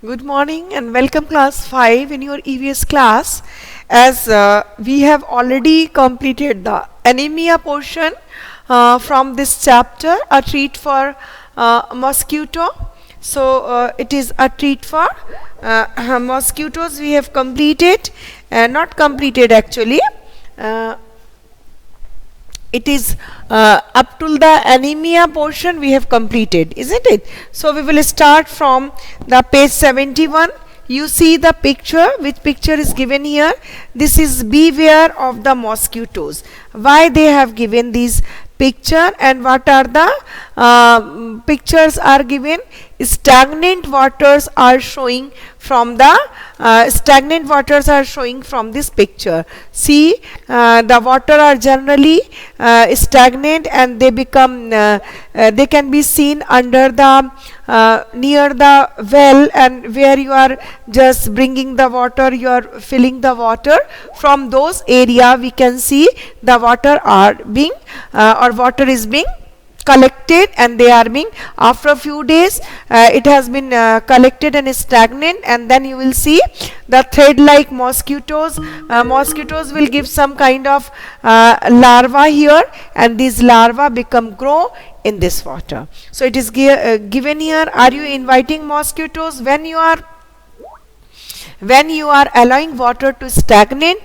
Good morning and welcome class 5 in your EVS class. As we have already completed the anemia portion from this chapter, a treat for mosquito. So it is a treat for mosquitoes we have completed, not completed actually. It is up to the anemia portion we have completed, isn't it? So we will start from the page 71. You see the picture. Which picture is given here? This is beware of the mosquitoes. Why they have given these picture, and what are the pictures are given? Stagnant waters are showing from the this picture. See, the water are generally stagnant, and they become they can be seen under the near the well, and where you are just bringing the water, you are filling the water from those area. We can see the water are being or water is being collected, and they are being, after a few days it has been collected and stagnant, and then you will see the thread like mosquitoes. Mosquitoes will give some kind of larva here, and these larvae grow in this water. So it is given here. Are you inviting mosquitoes when you are allowing water to stagnate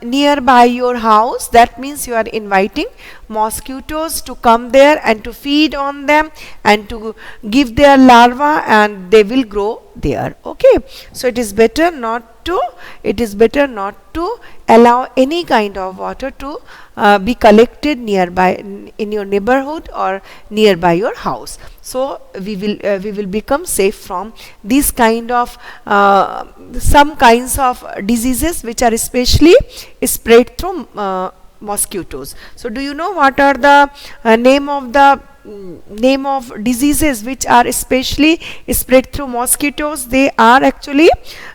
nearby your house? That means you are inviting mosquitoes to come there and to feed on them and to give their larva, and they will grow there. Okay, so it is better not to allow any kind of water to be collected nearby in your neighborhood or nearby your house. So we will become safe from these kind of some kinds of diseases which are especially spread through mosquitoes. So do you know what are the name of diseases which are especially spread through mosquitoes? They are actually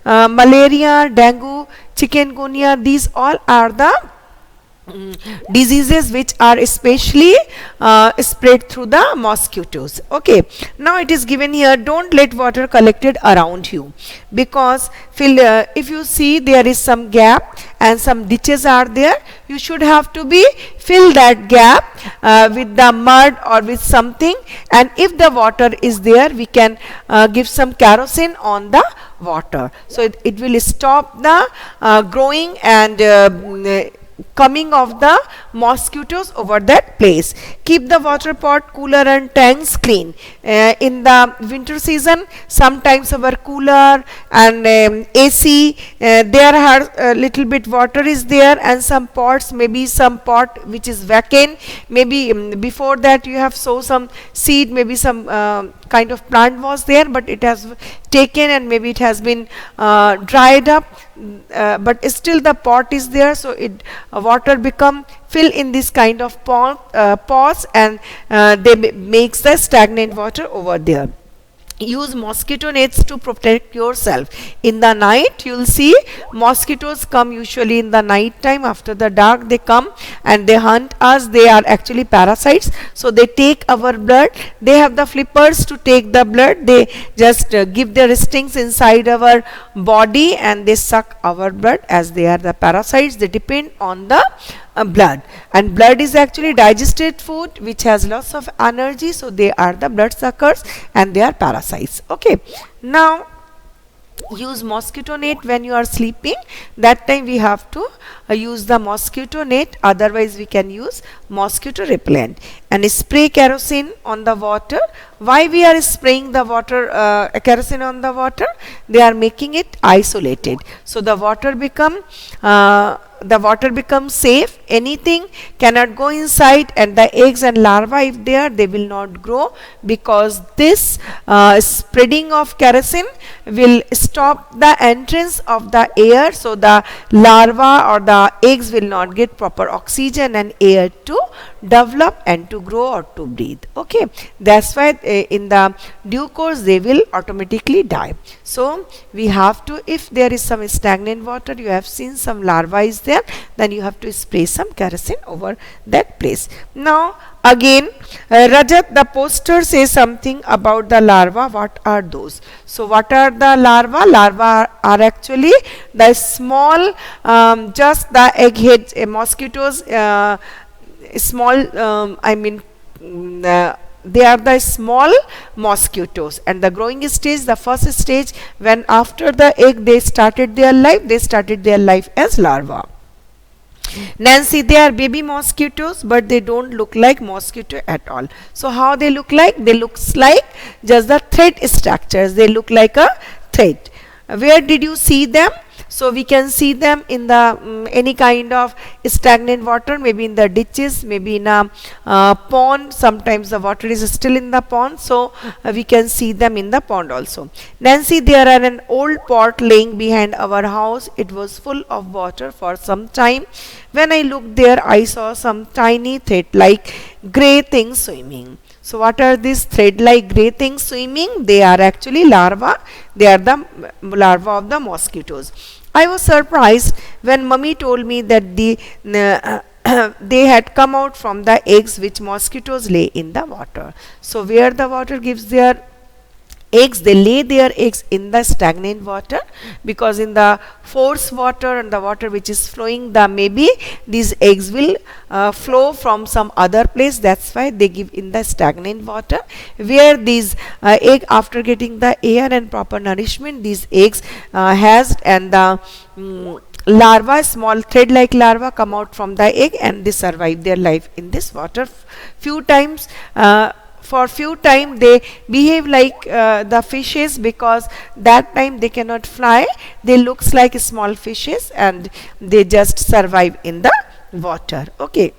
malaria, dengue, chikungunya. These all are the diseases which are especially spread through the mosquitoes. Okay, now it is given here, don't let water collected around you, because if you see there is some gap and some ditches are there, you should have to be fill that gap with the mud or with something, and if the water is there, we can give some kerosene on the water, so it will stop the growing and coming of the mosquitoes over that place. Keep the water pot, cooler and tanks clean. In the winter season, sometimes our cooler and AC, there are a little bit water is there, and some pots, maybe some pot which is vacant, maybe before that you have sow some seed, maybe some kind of plant was there, but it has taken and maybe it has been dried up, but still the pot is there, so it water become fill in this kind of pots, and they makes the stagnant water over there. Use mosquito nets to protect yourself. In the night, you will see mosquitoes come usually in the night time. After the dark they come and they hunt us. They are actually parasites, so they take our blood. They have the flippers to take the blood. They just give their stings inside our body and they suck our blood. As they are the parasites, they depend on the blood, and blood is actually digested food which has lots of energy, so they are the blood suckers and they are parasites. Okay, now use mosquito net when you are sleeping. That time we have to use the mosquito net, otherwise we can use mosquito repellent. And spray kerosene on the water. Why we are spraying the water kerosene on the water? They are making it isolated, so the water becomes safe. Anything cannot go inside, and the eggs and larvae, if they are, they will not grow, because this spreading of kerosene will stop the entrance of the air, so the larva or the eggs will not get proper oxygen and air to develop and to grow or to breathe. Okay, that's why in the due course they will automatically die. So we have to, if there is some stagnant water, you have seen some larvae is there, then you have to spray some some kerosene over that place. Now again, Rajat, the poster says something about the larva. What are those? So what are the larva? Larva are actually the small, just the eggheads, mosquitoes, small, they are the small mosquitoes, and the growing stage, the first stage, when after the egg they started their life as larva. Nancy, they are baby mosquitoes, but they don't look like mosquito at all. So how they look like? They looks like just the thread structures. They look like a thread. Where did you see them? So we can see them in the any kind of stagnant water, maybe in the ditches, maybe in a pond. Sometimes the water is still in the pond, so we can see them in the pond also. Nancy, there are an old pot laying behind our house. It was full of water for some time. When I looked there, I saw some tiny thread-like grey things swimming. So what are these thread-like grey things swimming? They are actually larvae. They are the larvae of the mosquitoes. I was surprised when mummy told me that they had come out from the eggs which mosquitoes lay in the water. So where the water gives their eggs, they lay their eggs in the stagnant water, because in the force water and the water which is flowing, maybe these eggs will flow from some other place. That's why they give in the stagnant water, where these egg, after getting the air and proper nourishment, these eggs has, and the larva, small thread-like larva, come out from the egg, and they survive their life in this water. For few time they behave like the fishes, because that time they cannot fly. They looks like small fishes, and they just survive in the water. Okay.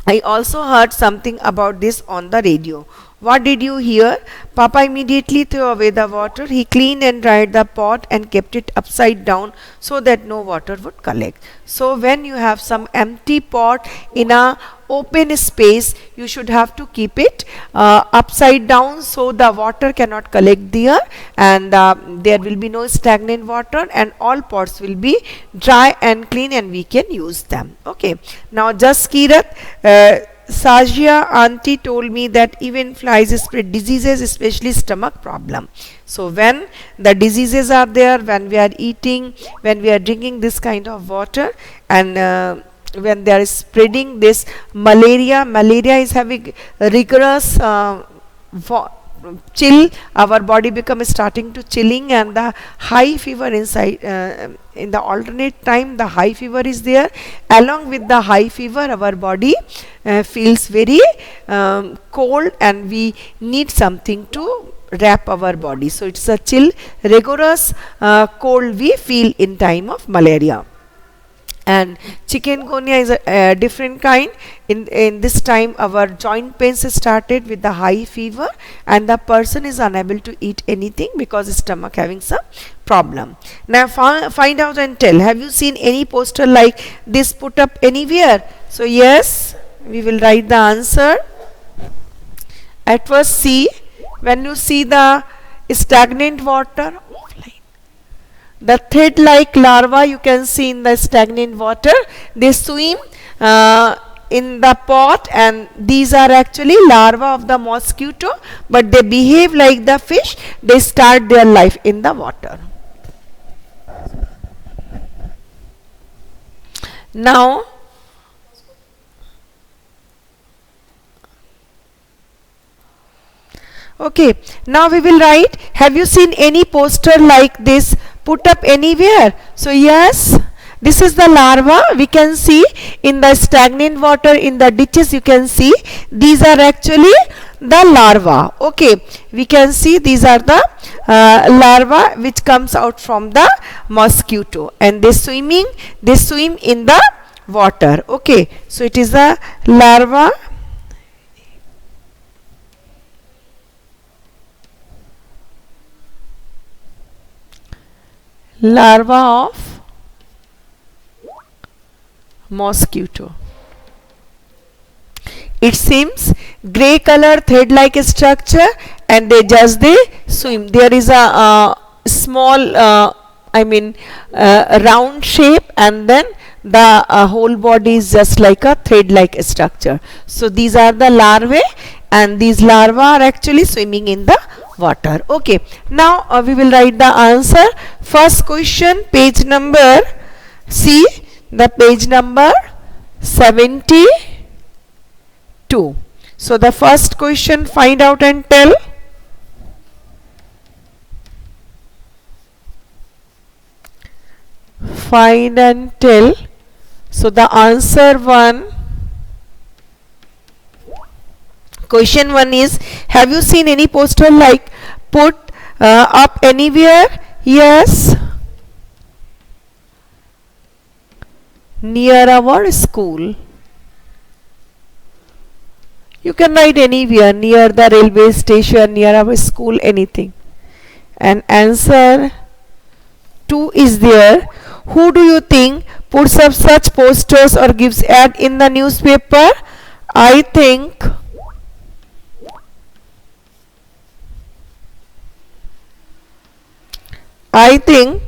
I also heard something about this on the radio. What did you hear? Papa immediately threw away the water. He cleaned and dried the pot and kept it upside down so that no water would collect. So when you have some empty pot in a open space, you should have to keep it upside down, so the water cannot collect there, and there will be no stagnant water, and all pots will be dry and clean, and we can use them. Okay. Now just Kirat, Sajia auntie told me that even flies spread diseases, especially stomach problem. So when the diseases are there, when we are eating, when we are drinking this kind of water, and when they are spreading this malaria is having rigorous chill, our body becomes starting to chilling, and the high fever inside, in the alternate time the high fever is there. Along with the high fever, our body feels very cold, and we need something to wrap our body. So it's a chill, rigorous cold we feel in time of malaria. And chikungunya is a different kind. In this time our joint pains started with the high fever, and the person is unable to eat anything because stomach having some problem. Now find out and tell, have you seen any poster like this put up anywhere? So yes, we will write the answer. At first see, when you see the stagnant water, the thread-like larva you can see in the stagnant water, they swim in the pot, and these are actually larvae of the mosquito, but they behave like the fish. They start their life in the water. Now okay, now we will write, have you seen any poster like this put up anywhere? So yes, this is the larva. We can see in the stagnant water, in the ditches you can see these are actually the larva. Okay, we can see these are the larva which comes out from the mosquito, and they swim in the water. Okay, so it is the larva of mosquito. It seems grey color, thread-like structure, and they swim. There is a small round shape, and then the whole body is just like a thread like structure. So these are the larvae, and these larvae are actually swimming in the water. Okay, now we will write the answer. First question, page number, see the page number 72. So the first question, find out and tell. Find and tell. So the answer one, question 1 is, have you seen any poster like put up anywhere? Yes. Near our school. You can write anywhere, near the railway station, near our school, anything. And answer 2 is there. Who do you think puts up such posters or gives ad in the newspaper? I think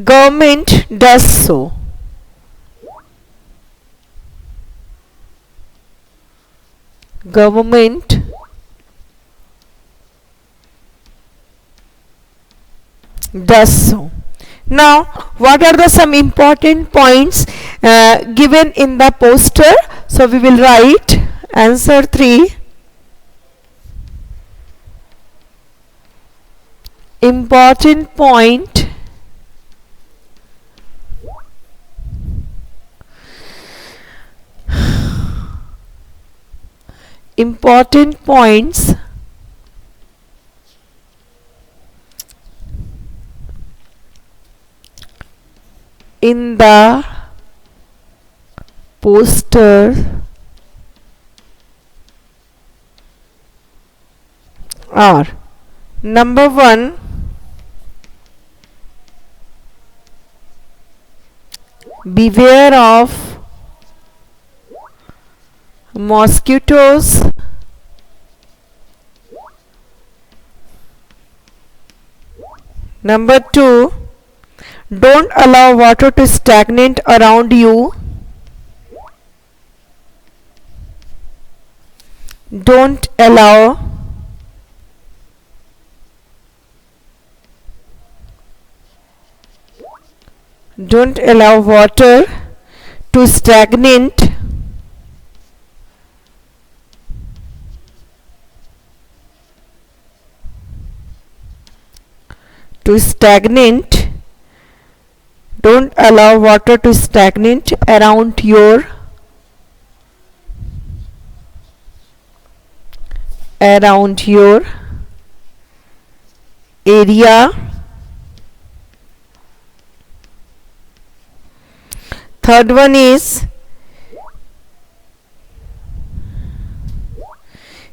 government does so. Government does so. Now, what are the some important points given in the poster? So we will write answer 3. Important point important points in the poster are: number 1, beware of mosquitoes. Number 2, don't allow water to stagnate around you. Don't allow water to stagnate don't allow water to stagnate around your area. Third one is,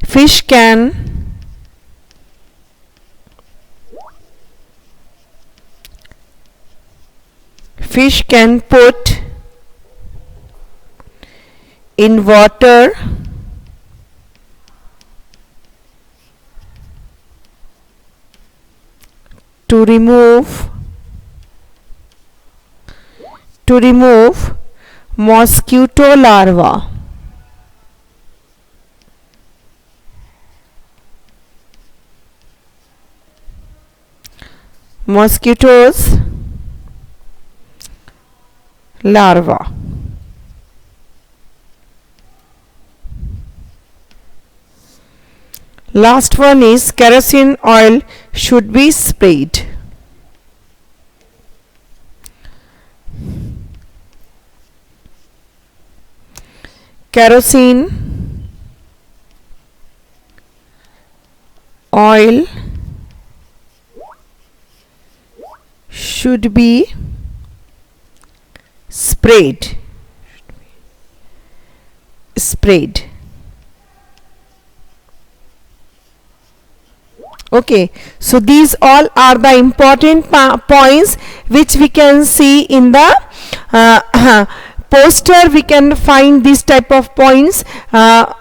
fish can put in water to remove mosquito larvae. Mosquitoes larva. Last one is, kerosene oil should be sprayed. Kerosene oil should be sprayed. Okay, so these all are the important points which we can see in the poster. We can find this type of points are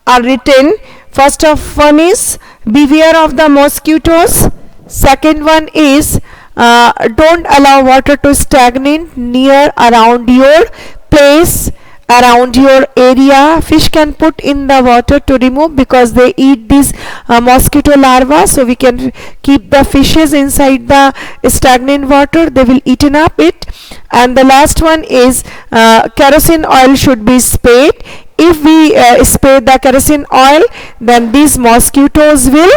written. First of one is, beware of the mosquitoes. Second one is, don't allow water to stagnate near around your place, around your area. Fish can put in the water to remove because they eat these mosquito larvae, so we can keep the fishes inside the stagnant water, they will eaten up it. And the last one is kerosene oil should be sprayed. If we spray the kerosene oil, then these mosquitoes will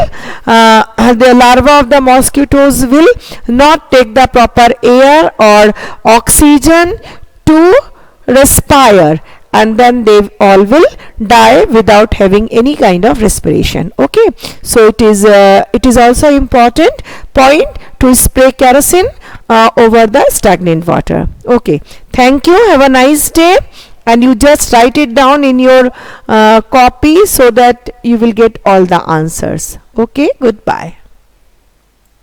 the larvae of the mosquitoes will not take the proper air or oxygen to respire, and then they all will die without having any kind of respiration. Okay, so it is also important point to spray kerosene over the stagnant water. Okay, thank you, have a nice day, and you just write it down in your copy so that you will get all the answers. Okay, goodbye.